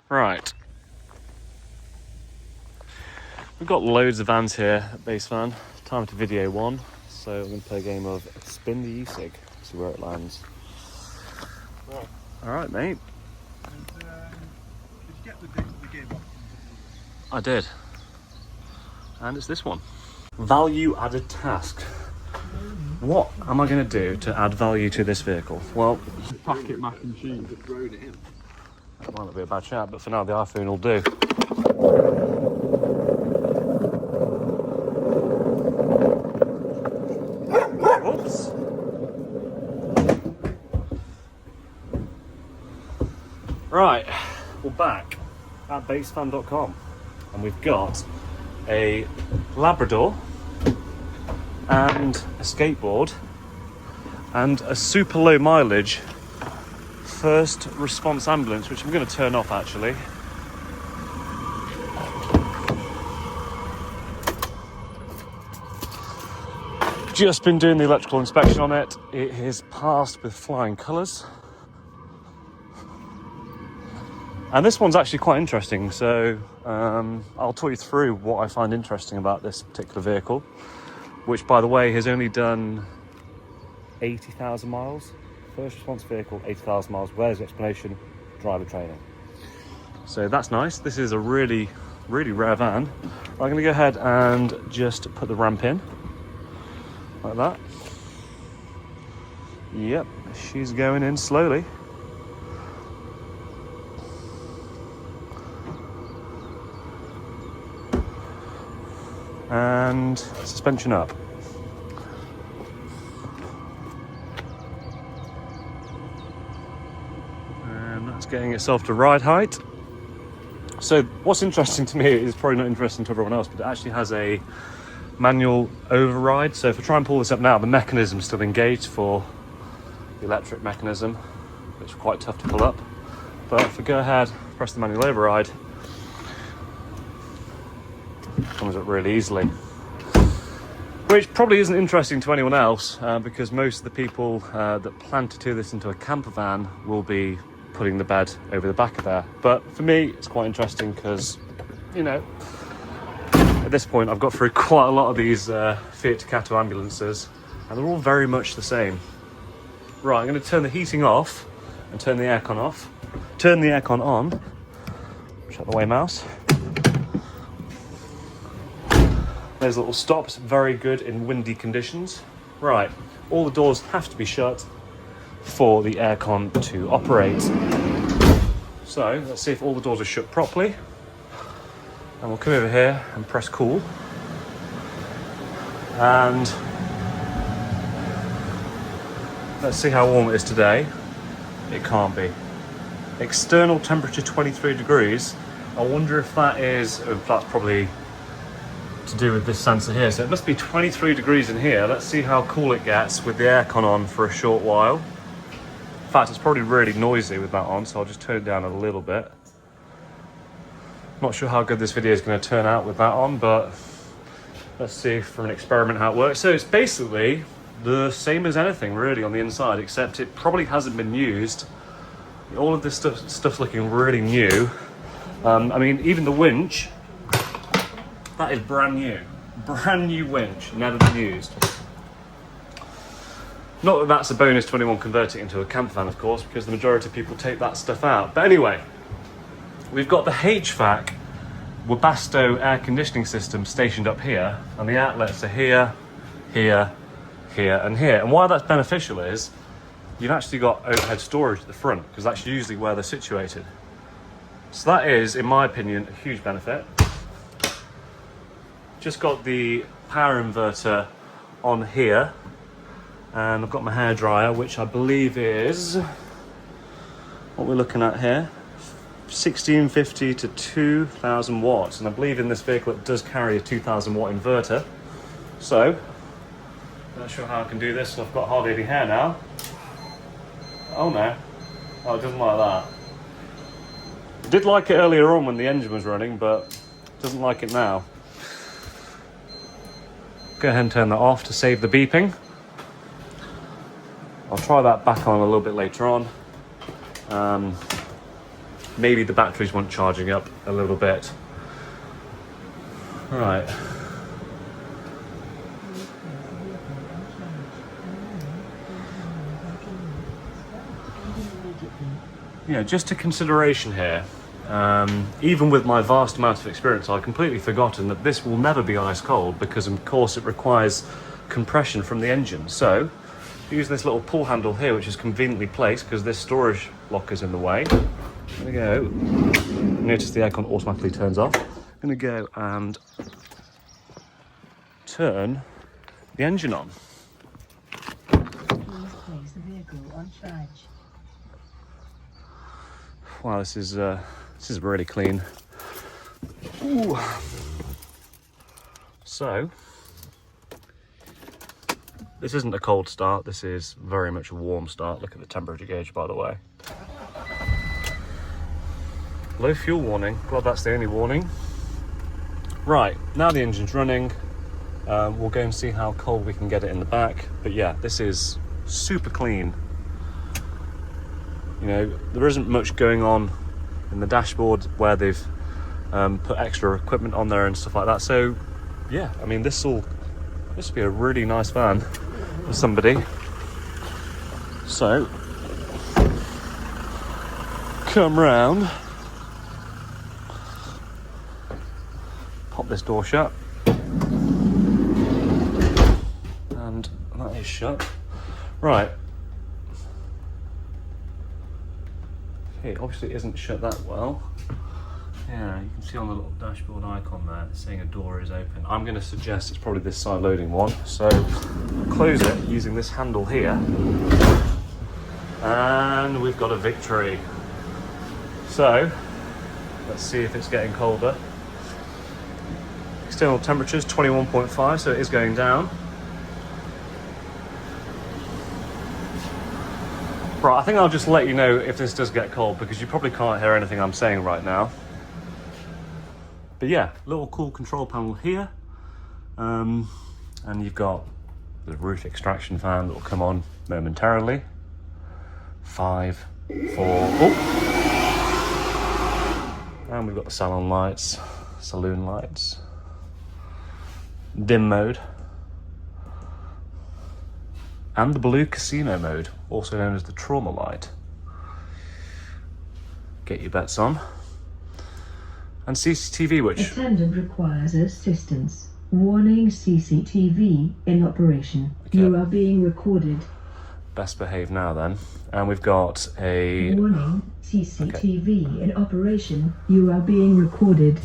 Right. We've got loads of vans here at Base Van. Time to video one. So I'm going to play a game of Spin the E-Sig, see where it lands. Right. Alright, mate. And, did you get the gearbox? I did. And it's this one. Value added task. What am I going to do to add value to this vehicle? Well, Packet mac and cheese. Thrown it in. that might not be a bad shout, but for now the iPhone will do. Oops. Right, we're back at basefan.com and we've got a Labrador and a skateboard and a super low mileage first response ambulance, which I'm going to turn off actually. Just been doing the electrical inspection on it. It is passed with flying colours. And this one's actually quite interesting, so I'll talk you through what I find interesting about this particular vehicle, which, by the way, has only done 80,000 miles. First response vehicle, 80,000 miles. Where's the explanation? Driver training. So that's nice. This is a really, really rare van. I'm going to go ahead and just put the ramp in, like that. Yep, she's going in slowly. And suspension up. And that's getting itself to ride height. So what's interesting to me is probably not interesting to everyone else, but it actually has a manual override. So if I try and pull this up now, the mechanism's still engaged for the electric mechanism, which is quite tough to pull up. But if I go ahead, press the manual override, comes up really easily, which probably isn't interesting to anyone else because most of the people that plan to do this into a camper van will be putting the bed over the back of there. But for me, it's quite interesting because, you know, at this point I've got through quite a lot of these Fiat Ducato ambulances and they're all very much the same. Right, I'm going to turn the heating off and turn the aircon off. Turn the aircon on. Shut the way, mouse. There's little stops, very good in windy conditions. Right, all the doors have to be shut for the aircon to operate. So let's see if all the doors are shut properly. And we'll come over here and press cool. And let's see how warm it is today. It can't be. External temperature 23 degrees. I wonder if that's probably to do with this sensor here. So it must be 23 degrees in here. Let's see how cool it gets with the aircon on for a short while. In fact, it's probably really noisy with that on, so I'll just turn it down a little bit. Not sure how good this video is going to turn out with that on, but let's see for an experiment how it works. So it's basically the same as anything really on the inside, except it probably hasn't been used. All of this stuff's looking really new. I mean, even the winch, that is brand new winch, never been used. Not that that's a bonus to anyone converting it into a camper van, of course, because the majority of people take that stuff out. But anyway, we've got the HVAC Webasto air conditioning system stationed up here, and the outlets are here, here, here, and here. And why that's beneficial is you've actually got overhead storage at the front, because that's usually where they're situated. So that is, in my opinion, a huge benefit. Just got the power inverter on here, and I've got my hairdryer, which I believe is what we're looking at here, 1650 to 2000 watts, and I believe in this vehicle it does carry a 2000 watt inverter. So not sure how I can do this. I've got hardly any hair now. Oh no, oh, it doesn't like that. It did like it earlier on when the engine was running, but it doesn't like it now. Go ahead and turn that off to save the beeping. I'll try that back on a little bit later on. maybe the batteries weren't charging up a little bit. Right. Yeah, just a consideration here. Even with my vast amount of experience, I'd completely forgotten that this will never be ice cold because, of course, it requires compression from the engine. So, using this little pull handle here, which is conveniently placed because this storage lock is in the way. I'm gonna go. Notice the aircon automatically turns off. I'm gonna go and turn the engine on. Please place the vehicle on charge. Wow, this is really clean. Ooh. So, this isn't a cold start. This is very much a warm start. Look at the temperature gauge, by the way. Low fuel warning. Glad that's the only warning. Right, now the engine's running. We'll go and see how cold we can get it in the back. But yeah, this is super clean. You know, there isn't much going on in the dashboard where they've put extra equipment on there and stuff like that. So yeah, I mean, this will be a really nice van for somebody. So come round, pop this door shut, and that is shut. Right. Okay, obviously it isn't shut that well. Yeah, you can see on the little dashboard icon there, it's saying a door is open. I'm going to suggest it's probably this side loading one. So I'll close it using this handle here. And we've got a victory. So let's see if it's getting colder. External temperature is 21.5, so it is going down. Right, I think I'll just let you know if this does get cold because you probably can't hear anything I'm saying right now. But yeah, little cool control panel here. And you've got the roof extraction fan that will come on momentarily. 5, 4, oh! And we've got the salon lights, saloon lights. Dim mode. And the blue casino mode, also known as the trauma light. Get your bets on. And CCTV, which... Attendant requires assistance. Warning, CCTV in operation. Okay. You are being recorded. Best behave now then. And we've got a... Warning, CCTV in operation. You are being recorded.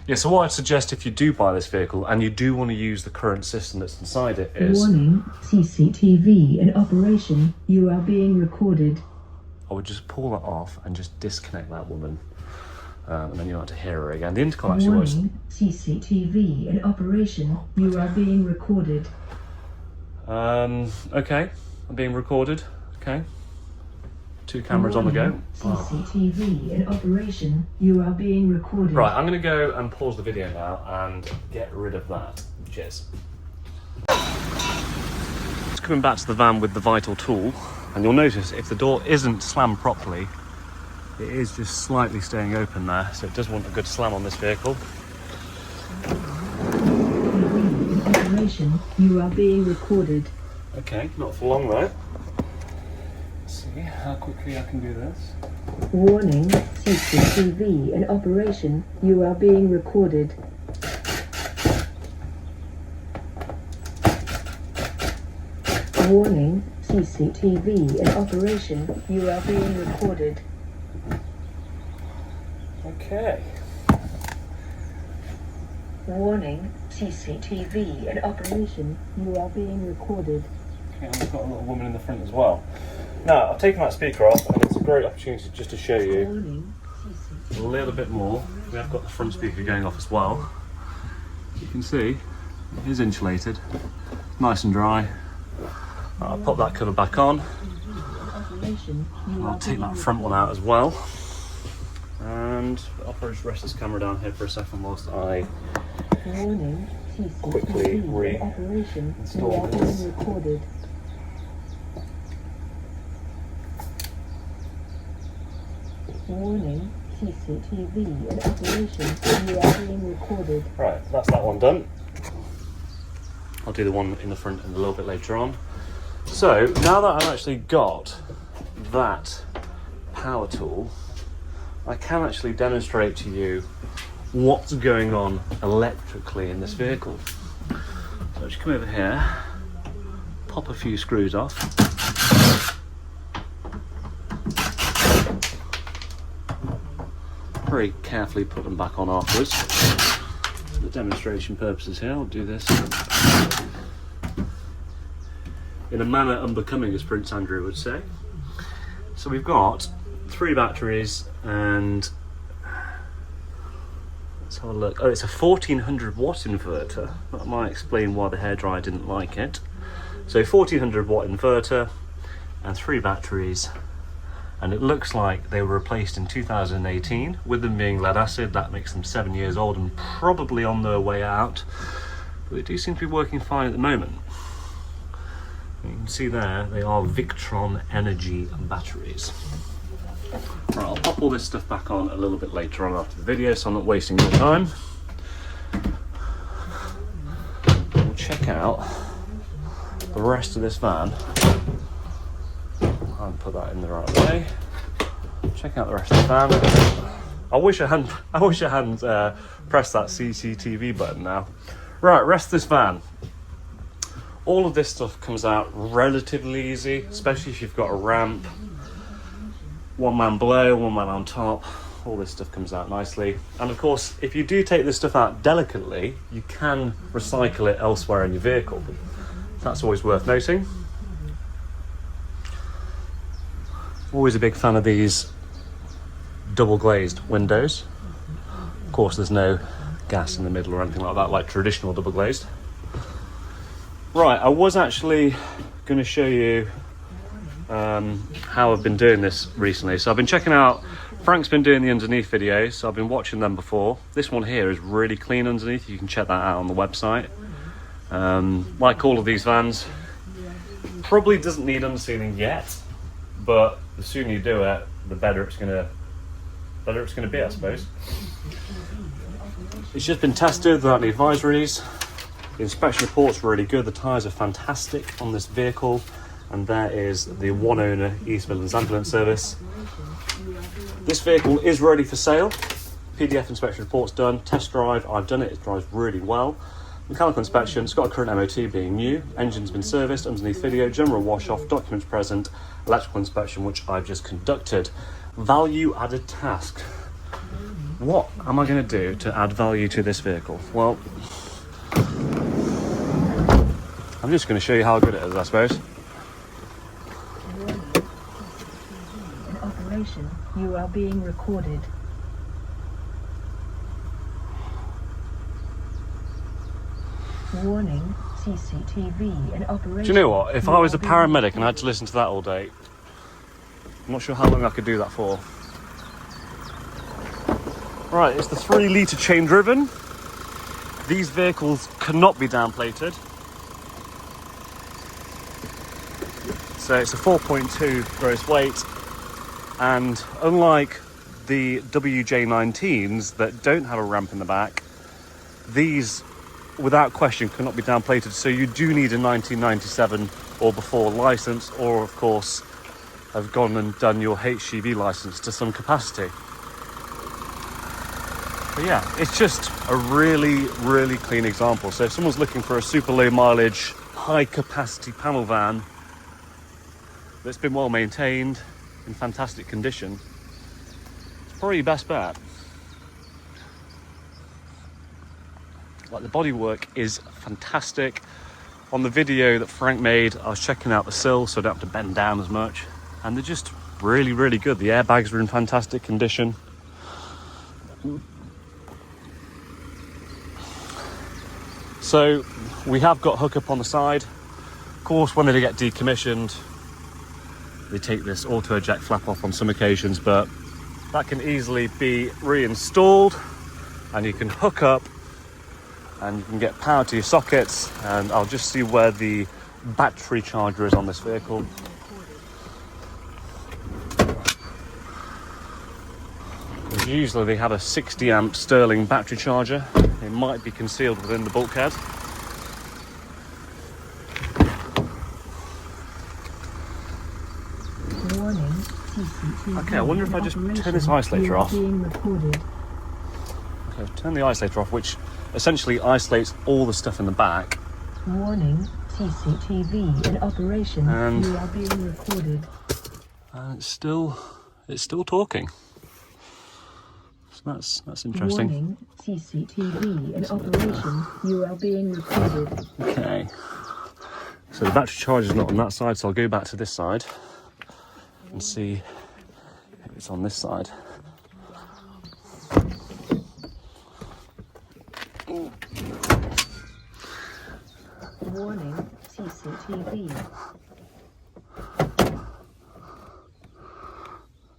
Yeah, so what I'd suggest if you do buy this vehicle and you do want to use the current system that's inside it is... Warning, CCTV in operation. You are being recorded. I would just pull that off and just disconnect that woman. And then you don't have to hear her again. The intercom actually works. Warning, CCTV in operation. You are being recorded. Okay, I'm being recorded. Okay. 2 cameras on the go. CCTV in operation. You are being recorded. Right, I'm going to go and pause the video now and get rid of that. Cheers. Just coming back to the van with the vital tool, and you'll notice if the door isn't slammed properly, it is just slightly staying open there, so it does want a good slam on this vehicle. In operation. You are being recorded. Okay, not for long though. Let's see how quickly I can do this. Warning, CCTV in operation. You are being recorded. Warning, CCTV in operation. You are being recorded. Okay. Warning, CCTV in operation. You are being recorded. Okay, and we've got a little woman in the front as well. Now, I've taken that speaker off and it's a great opportunity just to show you Warning, a little bit more. We have got the front speaker going off as well. You can see it is insulated, nice and dry. I'll pop that cover back on. I'll take that front one out as well. And I'll just rest this camera down here for a second whilst I Warning, quickly CCTV in operation. You reinstall are this. being recorded. Warning, CCTV in operation. You are being recorded. Right, that's that one done. I'll do the one in the front and a little bit later on. So now that I've actually got that power tool, I can actually demonstrate to you what's going on electrically in this vehicle. So just come over here, pop a few screws off. Very carefully put them back on afterwards. For the demonstration purposes here, I'll do this in a manner unbecoming, as Prince Andrew would say. So we've got 3 batteries and let's have a look. Oh, it's a 1400 watt inverter. That might explain why the hairdryer didn't like it. So 1400 watt inverter and 3 batteries. And it looks like they were replaced in 2018. With them being lead acid, that makes them 7 years old and probably on their way out. But they do seem to be working fine at the moment. You can see there, they are Victron Energy batteries. Right, I'll pop all this stuff back on a little bit later on after the video, so I'm not wasting your time. We'll check out the rest of this van. I'll put that in the right way. Check out the rest of the van. I wish I hadn't pressed that CCTV button now. Right, rest of this van. All of this stuff comes out relatively easy, especially if you've got a ramp. One man below, one man on top. All this stuff comes out nicely. And of course, if you do take this stuff out delicately, you can recycle it elsewhere in your vehicle. That's always worth noting. Always a big fan of these double glazed windows. Of course, there's no gas in the middle or anything like that, like traditional double glazed. Right, I was actually going to show you how I've been doing this recently. So I've been checking out, Frank's been doing the underneath videos, so I've been watching them before. This one here is really clean underneath. You can check that out on the website. Like all of these vans, probably doesn't need undersealing yet, but the sooner you do it, the better it's gonna be, I suppose. It's just been tested without any advisories. The inspection report's really good. The tyres are fantastic on this vehicle, and there is the one owner East Midlands Ambulance Service. This vehicle is ready for sale. PDF inspection report's done. Test drive, I've done it. It drives really well. Mechanical inspection, it's got a current MOT being new. Engine's been serviced, underneath video, general wash off, documents present, electrical inspection, which I've just conducted. Value added task. What am I going to do to add value to this vehicle? Well, I'm just going to show you how good it is, I suppose. In operation, you are being recorded. Warning, CCTV in operation. Do you know what? If I was a paramedic and I had to listen to that all day, I'm not sure how long I could do that for. Right, it's the 3 litre chain driven. These vehicles cannot be downplated. So it's a 4.2 gross weight, and unlike the WJ19s that don't have a ramp in the back, these without question cannot be downplated. So you do need a 1997 or before license, or of course have gone and done your HGV license to some capacity. But yeah, it's just a really, really clean example. So if someone's looking for a super low mileage, high capacity panel van that's been well maintained, in fantastic condition, it's probably your best bet. Like, the bodywork is fantastic. On the video that Frank made, I was checking out the sill so I don't have to bend down as much. And they're just really, really good. The airbags are in fantastic condition. So we have got hookup on the side. Of course, when they get decommissioned, they take this auto eject flap off on some occasions, but that can easily be reinstalled, and you can hook up and you can get power to your sockets. And I'll just see where the battery charger is on this vehicle. usually they have a 60 amp Sterling battery charger. It might be concealed within the bulkhead. Warning, CCTV. Okay, I wonder if I just turn this isolator off. Okay, turn the isolator off, which essentially isolates all the stuff in the back. Warning, CCTV in operation. And you are being recorded. it's still talking. So that's interesting. Warning, CCTV in operation. You are being recorded. Okay. So the battery charger is not on that side, so I'll go back to this side and see if it's on this side. Warning, CCTV.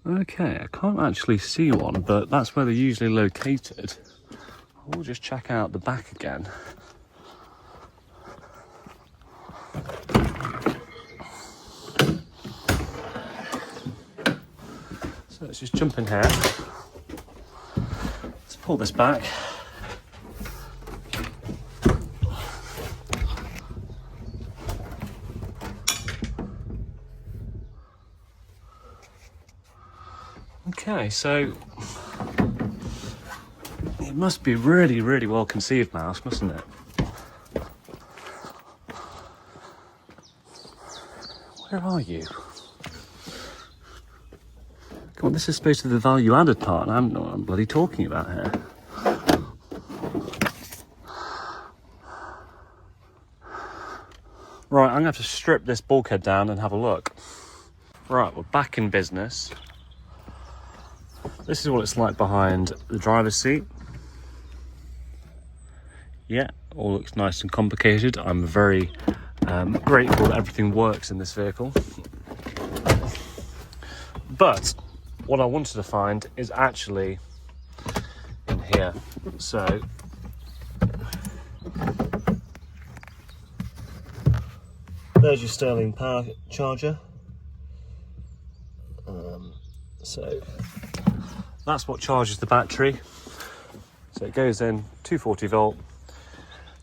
Okay, I can't actually see one, but that's where they're usually located. I'll just check out the back again. So let's just jump in here. Let's pull this back. Okay, so it must be really, really well conceived mouse, mustn't it? Where are you? Come on, this is supposed to be the value added part, and I don't know what I'm bloody talking about here. Right, I'm going to have to strip this bulkhead down and have a look. Right, we're back in business. This is what it's like behind the driver's seat. Yeah, all looks nice and complicated. I'm very grateful that everything works in this vehicle. But what I wanted to find is actually in here. So there's your Sterling power charger. So that's what charges the battery. So it goes in 240 volt,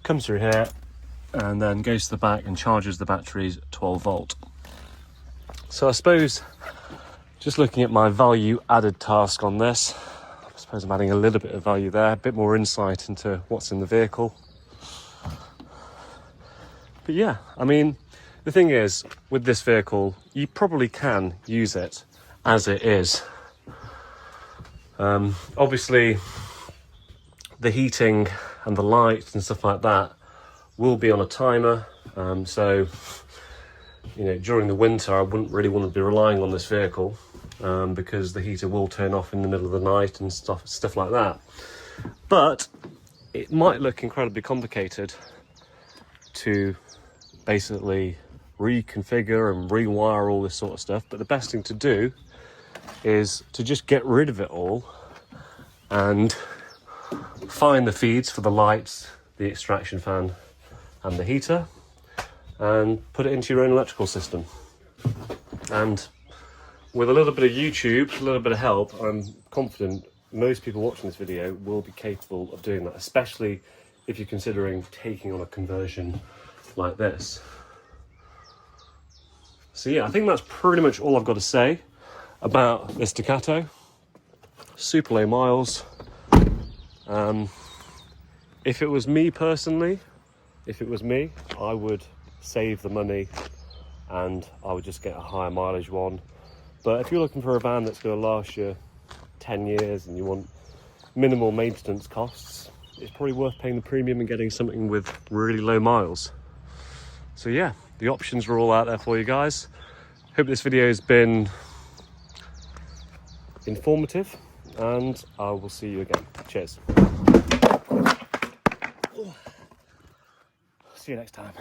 comes through here, and then goes to the back and charges the batteries 12 volt. So I suppose, just looking at my value added task on this, I suppose I'm adding a little bit of value there, a bit more insight into what's in the vehicle. But yeah, I mean, the thing is, with this vehicle, you probably can use it as it is. Obviously, the heating and the lights and stuff like that will be on a timer. So, you know, during the winter, I wouldn't really want to be relying on this vehicle because the heater will turn off in the middle of the night and stuff like that. But it might look incredibly complicated to basically reconfigure and rewire all this sort of stuff. But the best thing to do is to just get rid of it all and find the feeds for the lights, the extraction fan and the heater, and put it into your own electrical system. And with a little bit of YouTube, a little bit of help, I'm confident most people watching this video will be capable of doing that, especially if you're considering taking on a conversion like this. So yeah, I think that's pretty much all I've got to say about this Ducato. Super low miles. If it was me personally, I would save the money and I would just get a higher mileage one. But if you're looking for a van that's going to last you 10 years and you want minimal maintenance costs, it's probably worth paying the premium and getting something with really low miles. So yeah, the options are all out there for you guys. Hope this video has been informative, and I will see you again. Cheers. See you next time.